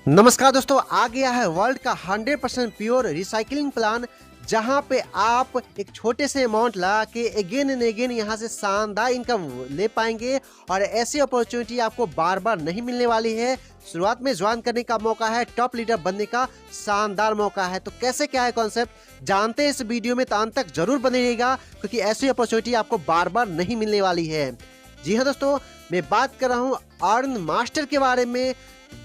नमस्कार दोस्तों, आ गया है वर्ल्ड का 100% प्योर रिसाइकलिंग प्लान, जहां पे आप एक छोटे से अमाउंट ला के अगेन एंड अगेन यहां से शानदार इनकम ले पाएंगे। और ऐसी अपॉर्चुनिटी आपको बार बार नहीं मिलने वाली है। शुरुआत में ज्वाइन करने का मौका है, टॉप लीडर बनने का शानदार मौका है। तो कैसे क्या है कॉन्सेप्ट जानते हैं इस वीडियो में, तो अंत तक जरूर बने रहिएगा क्योंकि ऐसी अपॉर्चुनिटी आपको बार बार नहीं मिलने वाली है। जी हाँ दोस्तों, मैं बात कर रहा हूँ अर्न मास्टर के बारे में,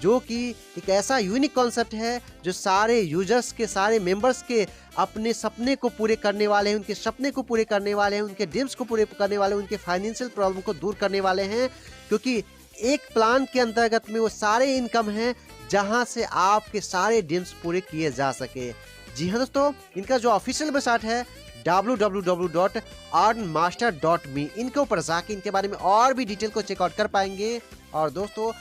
जो कि एक ऐसा यूनिक कॉन्सेप्ट है जो सारे यूजर्स के, सारे मेंबर्स के अपने सपने को पूरे करने वाले हैं, उनके सपने को पूरे करने वाले हैं, उनके ड्रीम्स को पूरे करने वाले हैं, उनके फाइनेंशियल प्रॉब्लम को दूर करने वाले हैं। क्योंकि एक प्लान के अंतर्गत में वो सारे इनकम हैं जहां से आपके सारे ड्रीम्स पूरे किए जा सके। जी हाँ दोस्तों, इनका जो ऑफिशियल वेबसाइट है www.earnmaster.me, इनके ऊपर जाके इनके बारे में और भी डिटेल को चेकआउट कर पाएंगे। और दोस्तों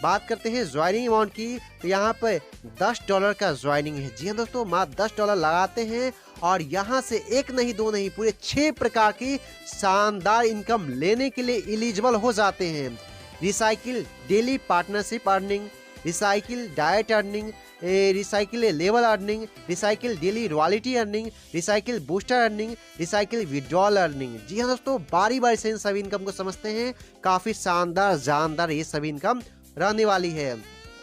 बात करते हैं ज्वाइनिंग अमाउंट की, तो यहाँ पे $10 का ज्वाइनिंग है। जी हाँ दोस्तों, मात्र $10 लगाते हैं और यहाँ से एक नहीं दो नहीं पूरे 6 प्रकार की शानदार इनकम लेने के लिए एलिजिबल हो जाते हैं। Recycle daily partnership earning, recycle diet earning, recycle level earning, recycle daily royalty earning, recycle booster earning, recycle withdrawal earning. जी हाँ दोस्तों, बारी बारी से इन सभी इनकम को समझते हैं। काफ़ी शानदार जानदार ये सभी इनकम रहने वाली है।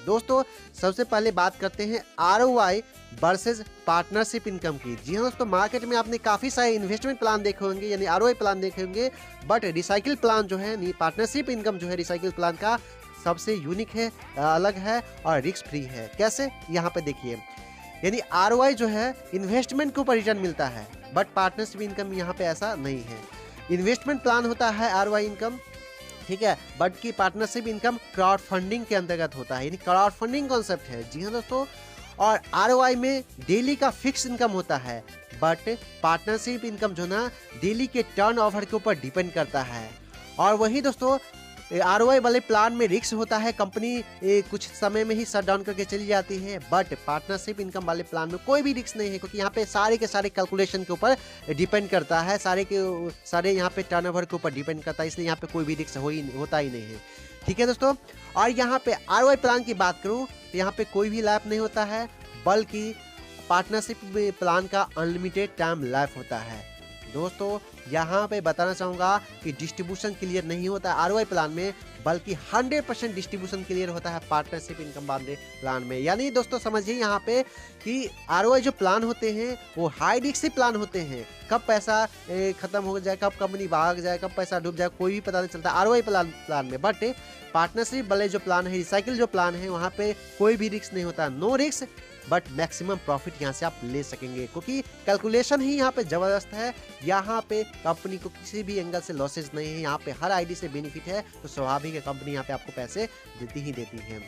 दोस्तों सबसे पहले बात करते हैं ROI वर्सेस पार्टनरशिप इनकम की। जी हाँ दोस्तों, मार्केट में आपने काफ़ी सारे इन्वेस्टमेंट प्लान देखे होंगे, यानी ROI प्लान देखे होंगे, बट रिसाइकिल प्लान जो है, पार्टनरशिप इनकम जो है रिसाइकिल प्लान का सबसे यूनिक है, अलग है और रिस्क फ्री है। कैसे, यहाँ पे देखिए, यानी ROI जो है इन्वेस्टमेंट के ऊपर रिटर्न मिलता है, बट पार्टनरशिप इनकम यहाँ पे ऐसा नहीं है। इन्वेस्टमेंट प्लान होता है ROI इनकम, ठीक है, बट की पार्टनरशिप इनकम क्राउड फंडिंग के अंतर्गत होता है, यानी क्राउड फंडिंग कॉन्सेप्ट है। जी हाँ दोस्तों, और ROI में डेली का फिक्स इनकम होता है, बट पार्टनरशिप इनकम जो ना डेली के टर्नओवर के ऊपर डिपेंड करता है। और वही दोस्तों ROI वाले प्लान में रिस्क होता है, कंपनी कुछ समय में ही शट डाउन करके चली जाती है, बट पार्टनरशिप इनकम वाले प्लान में कोई भी रिस्क नहीं है, क्योंकि यहाँ पे सारे के सारे कैलकुलेशन के ऊपर डिपेंड करता है, सारे के सारे यहाँ पे टर्नओवर के ऊपर डिपेंड करता है, इसलिए यहाँ पे कोई भी रिस्क होता ही नहीं है। ठीक है दोस्तों, और यहाँ पे ROI प्लान की बात करूँ तो यहाँ पे कोई भी लाइफ नहीं होता है, बल्कि पार्टनरशिप प्लान का अनलिमिटेड टाइम लाइफ होता है। दोस्तों यहाँ पे बताना चाहूँगा कि डिस्ट्रीब्यूशन क्लियर नहीं होता है ROI प्लान में, बल्कि 100% डिस्ट्रीब्यूशन क्लियर होता है पार्टनरशिप इनकम वाले प्लान में। यानी दोस्तों समझिए यहाँ पे कि ROI जो प्लान होते हैं वो हाई रिस्क प्लान होते हैं। कब पैसा खत्म हो जाए, कब कंपनी भाग जाए, कब पैसा डूब जाए, कोई भी पता नहीं चलता ROI प्लान में। बट पार्टनरशिप वाले जो प्लान है, रिसाइकिल जो प्लान है, वहाँ पे कोई भी रिस्क नहीं होता, no risk, but maximum profit यहाँ से आप ले सकेंगे, क्योंकि कैलकुलेशन ही यहाँ पे जबरदस्त है। यहाँ पे कंपनी को किसी भी एंगल से लॉसेस नहीं है, यहाँ पे हर आईडी से बेनिफिट है, तो स्वाभाविक है कंपनी यहाँ पे आपको पैसे देती ही देती है।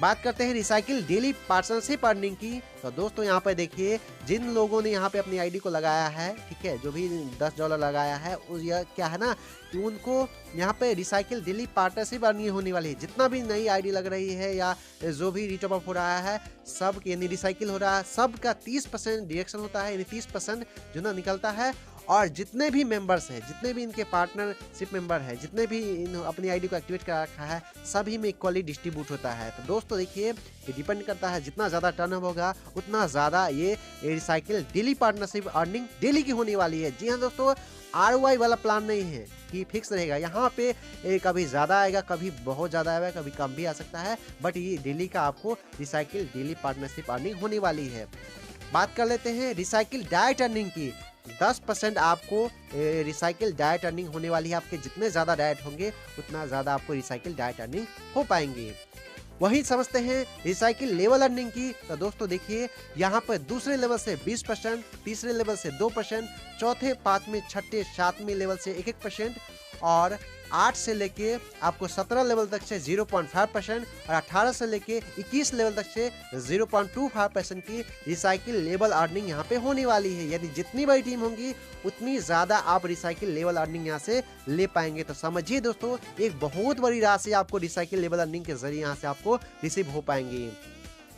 बात करते हैं रिसाइकिल डेली पार्टनरशिप अर्निंग की, तो दोस्तों यहाँ पे देखिए, जिन लोगों ने यहाँ पे अपनी आईडी को लगाया है, ठीक है, जो भी $10 लगाया है, यह क्या है ना कि उनको यहाँ पे रिसाइकिल डेली पार्टनरशिप अर्निंग होने वाली है। जितना भी नई आईडी लग रही है या जो भी रिटॉप अप हो रहा है, सब यानी रिसाइकिल हो रहा है, सबका 30% डिडक्शन होता है, यानी 30% जो ना निकलता है। और जितने भी मेंबर्स हैं, जितने भी इनके पार्टनरशिप मेंबर हैं, जितने भी अपनी आईडी को एक्टिवेट कर रखा है, सभी में इक्वली डिस्ट्रीब्यूट होता है। तो दोस्तों देखिए, ये डिपेंड करता है, जितना ज़्यादा टर्नओवर होगा उतना ज़्यादा ये recycle daily partnership earning daily की होने वाली है। जी हाँ दोस्तों, ROI वाला प्लान नहीं है कि फिक्स रहेगा, यहाँ पे कभी ज़्यादा आएगा, कभी बहुत ज़्यादा आएगा, कभी कम भी आ सकता है, बट ये डेली का आपको रिसाइकिल डेली पार्टनरशिप अर्निंग होने वाली है। बात कर लेते हैं रिसाइकिल डाइट अर्निंग की। 10% आपको रिसाइकिल डाइट अर्निंग होने वाली है। आपके जितने ज़्यादा डाइट होंगे उतना ज़्यादा आपको रिसाइकिल डाइट अर्निंग हो पाएंगे। वहीं समझते हैं रिसाइकिल लेवल अर्निंग की, तो दोस्तों देखिए, यहाँ पर दूसरे लेवल से 20%, तीसरे लेवल से 2%, चौथे, पाँचवें, छठे, सातवें लेवल से 1% और 8 से लेके आपको 17 लेवल तक से 0.5% और 18 से लेके 21 लेवल तक से 0.25% की रिसाइकिल लेवल अर्निंग यहाँ पे होने वाली है। यानी जितनी बड़ी टीम होंगी उतनी ज़्यादा आप रिसाइकिल लेवल अर्निंग यहाँ से ले पाएंगे। तो समझिए दोस्तों, एक बहुत बड़ी राशि आपको रिसाइकिल लेवल अर्निंग के जरिए यहाँ से आपको रिसीव हो पाएंगी।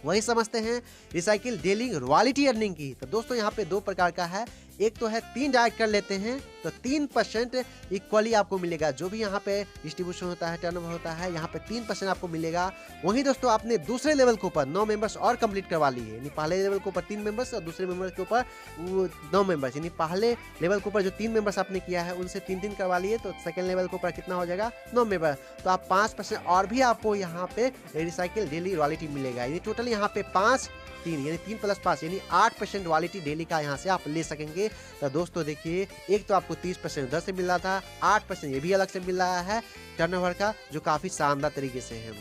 वही समझते हैं रिसाइकिल डेली रॉयल्टी अर्निंग की, तो दोस्तों यहाँ पे 2 प्रकार का है। एक तो है 3 डाइट कर लेते हैं, तो 3% इक्वली आपको मिलेगा। जो भी यहाँ पे डिस्ट्रीब्यूशन होता है, टर्नओवर होता है, यहाँ पे 3% आपको मिलेगा। वहीं दोस्तों आपने दूसरे लेवल के ऊपर 9 मेंबर्स और कंप्लीट करवा लिए, यानी पहले लेवल के ऊपर 3 मेंबर्स और दूसरे मेंबर के ऊपर 9 मेंबर्स, यानी पहले लेवल के ऊपर जो 3 मेंबर्स आपने किया है उनसे 3-3 करवा लिए, तो सेकंड लेवल के ऊपर कितना हो जाएगा 9 मेंबर। तो आप 5% और भी आपको यहाँ पे रिसाइकिल डेली रॉयल्टी मिलेगा, यानी टोटल यहाँ पे 3 यानी 3 + 5 यानी 8% रॉयल्टी डेली का यहाँ से आप ले सकेंगे। तो दोस्तों देखिए, एक तो आपको 30% उधर से मिल रहा था, 8% ये भी अलग से मिल रहा है टर्नओवर का, जो काफ़ी शानदार तरीके से है।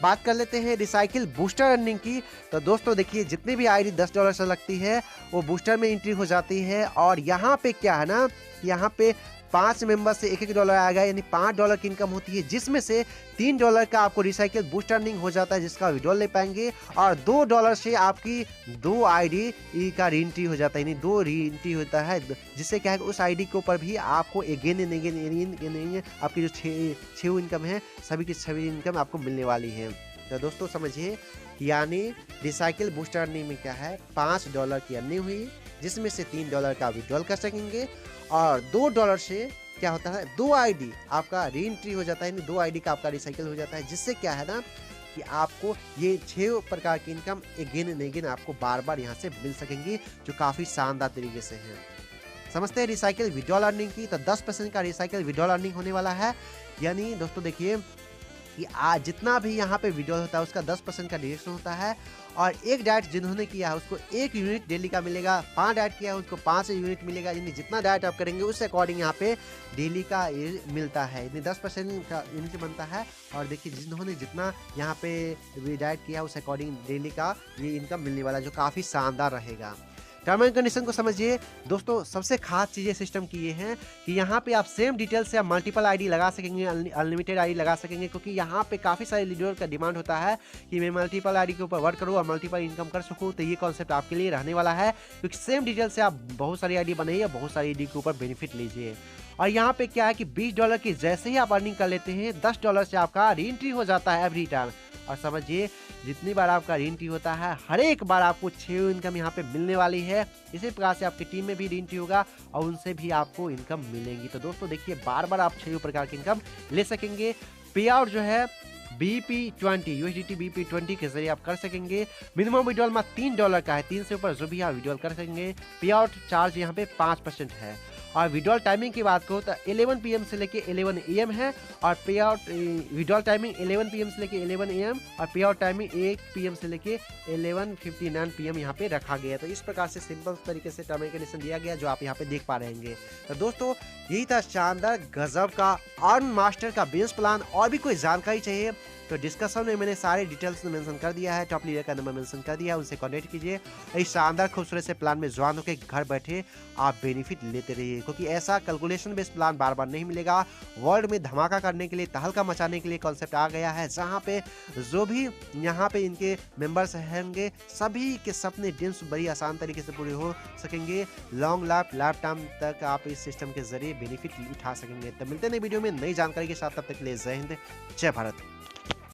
बात कर लेते हैं रिसाइकिल बूस्टर अर्निंग की। तो दोस्तों देखिए, जितनी भी आईडी $10 से लगती है वो बूस्टर में एंट्री हो जाती है। और यहाँ पे क्या है ना, यहाँ पे 5 मेंबर से $1-1 आएगा, यानी $5 की इनकम होती है, जिसमें से $3 का आपको रिसाइकिल बूस्ट अर्निंग हो जाता है, जिसका विड्रॉल ले पाएंगे। और $2 से आपकी 2 आईडी का री एंट्री हो जाता है, यानी 2 री एंट्री होता है, जिससे क्या है उस आईडी के ऊपर भी आपको अगेन आपकी जो 6 इनकम है, सभी की सभी इनकम आपको मिलने वाली है। तो दोस्तों समझिए, यानी रिसाइकिल बूस्टर अर्निंग में क्या है, $5 की अर्निंग हुई, जिसमें से $3 का विड्रॉल कर सकेंगे। और $2 से क्या होता है, 2 आईडी आपका री एंट्री हो जाता है, यानी 2 आईडी का आपका रिसाइकिल हो जाता है, जिससे क्या है ना कि आपको ये 6 प्रकार की इनकम अगेन आपको बार-बार यहाँ से मिल सकेंगी, जो काफ़ी शानदार तरीके से है। समझते हैं रिसाइकिल विड्रॉल अर्निंग की। तो 10% का रिसाइकिल विड्रॉल अर्निंग होने वाला है, यानी दोस्तों देखिए कि आज जितना भी यहाँ पे विड्रॉल होता है उसका 10% का डिडक्शन होता है। और एक डाइट जिन्होंने किया है उसको 1 यूनिट डेली का मिलेगा, 5 डाइट किया है उसको 5 यूनिट मिलेगा, यानी जितना डाइट आप करेंगे उस अकॉर्डिंग यहाँ पे डेली का ये मिलता है, यानी 10% का यूनिट बनता है। और देखिए, जिन्होंने जितना यहाँ पे डाइट किया उस अकॉर्डिंग डेली का ये इनकम मिलने वाला है, जो काफ़ी शानदार रहेगा। टर्म एंड कंडीशन को समझिए दोस्तों। सबसे खास चीज़ें सिस्टम की ये हैं कि यहाँ पे आप सेम डिटेल से आप मल्टीपल आईडी लगा सकेंगे, अनलिमिटेड आईडी लगा सकेंगे, क्योंकि यहाँ पे काफ़ी सारे लीडर का डिमांड होता है कि मैं मल्टीपल आईडी के ऊपर वर्क करूँ और मल्टीपल इनकम कर सकूँ। तो ये कॉन्सेप्ट आपके लिए रहने वाला है, क्योंकि सेम डिटेल से आप बहुत सारी आईडी बनाइए, बहुत सारी आईडी के ऊपर बेनिफिट लीजिए। और यहाँ पे क्या है कि $20 की जैसे ही आप अर्निंग कर लेते हैं, $10 से आपका री एंट्री हो जाता है एवरी टाइम। और समझिए, जितनी बार आपका री एंट्री होता है, हर एक बार आपको 6 इनकम यहाँ पे मिलने वाली है। इसी प्रकार से आपकी टीम में भी री एंट्री होगा और उनसे भी आपको इनकम मिलेंगी। तो दोस्तों देखिए, बार बार आप 6 प्रकार की इनकम ले सकेंगे। पे आउट जो है BP20 USDT BP20 के जरिए आप कर सकेंगे। मिनिमम विड्रॉल में $3 का है, 3 से ऊपर जो भी आप विड्रॉल कर सकेंगे। पे आउट चार्ज यहाँ पे 5% है। और विड्रॉल टाइमिंग की बात करो तो 11 PM से लेके 11 AM है। और पे आउट विड्रॉल टाइमिंग 11 PM से लेके 11 AM और पे आउट टाइमिंग 1 PM से लेके 11:59 PM यहाँ पे रखा गया है। तो इस प्रकार से सिंपल तरीके से टर्म एंड कंडीशन दिया गया, जो आप यहाँ पे देख पा रहे हैं। तो दोस्तों, यही था शानदार गजब का अर्न मास्टर का बिजनेस प्लान। और भी कोई जानकारी चाहिए तो डिस्कशन में मैंने सारे डिटेल्स मेंशन कर दिया है, टॉप लीडर का नंबर मेंशन कर दिया है, उनसे कॉन्टेक्ट कीजिए। इस शानदार खूबसूरत से प्लान में ज्वाइन होकर घर बैठे आप बेनिफिट लेते रहिए, क्योंकि ऐसा कैलकुलेशन बेस्ड प्लान बार बार नहीं मिलेगा। वर्ल्ड में धमाका करने के लिए, तहलका मचाने के लिए कॉन्सेप्ट आ गया है, जहाँ पे जो भी यहाँ पे इनके मेंबर्स होंगे सभी के सपने ड्रीम्स बड़ी आसान तरीके से पूरे हो सकेंगे। लॉन्ग लाइफ टाइम तक आप इस सिस्टम के जरिए बेनिफिट उठा सकेंगे। तो मिलते हैं नई वीडियो में नई जानकारी के साथ, तब तक के लिए जय हिंद, जय भारत।